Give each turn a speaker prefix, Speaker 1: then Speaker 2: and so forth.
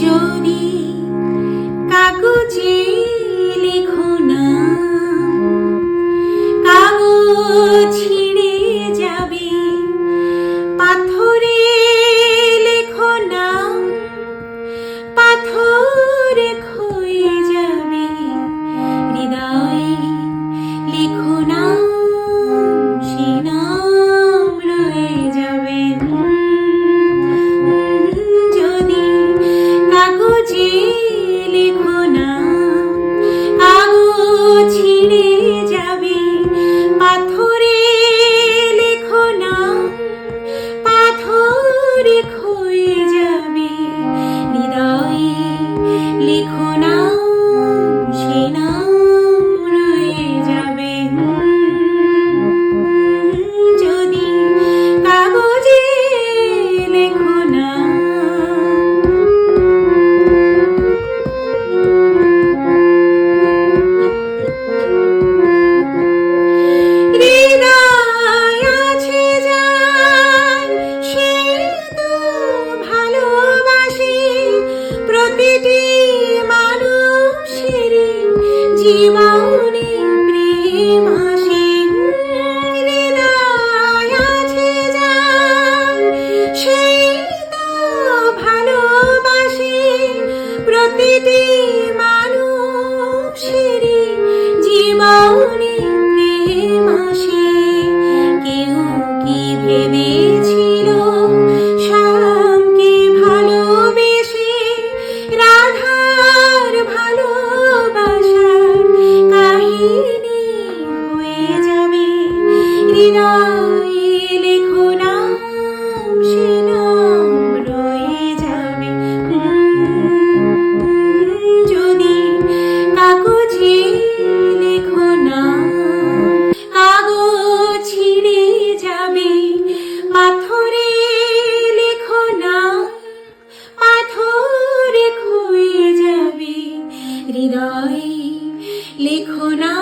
Speaker 1: যদি কাগজে লেখো না, কাগজ ছিঁড়ে যাবে। পাথরে লেখো না, পাথর ক্ষয়ে যাবে। হৃদয়ে লেখো না, সে নাম রয়ে যাবে। যদি কাগজে লেখো না, কাগজ ছিঁড়ে যাবে। পাথরে লেখো না, পাথর ক্ষয়ে যাবে। হৃদয়ে লেখো না, সে নাম রয়ে যাবে। যদি কাগজে লেখো না। হৃদয় আছে যার, সে তো ভালোবাসে। প্রতিটি মানুষেরই জীবনে প্রেম আসে। হৃদয় আছে যার, সে তো ভালোবাসে। প্রতিটি মানুষেরই জীবনে প্রেম আসে। কেউ কি ভেবেছিল শ্যামকে ভালোবেসে রাধার ভালোবাসার কাহিনী হয়ে যাবে। হৃদয়ে লেখো নাম, সে নাম রয়ে যাবে। যদি কাগজে লেখো না, কাগজ ছিঁড়ে যাবে। পাথরে লেখো না, পাথর ক্ষয়ে যাবে। হৃদয়ে লেখো না।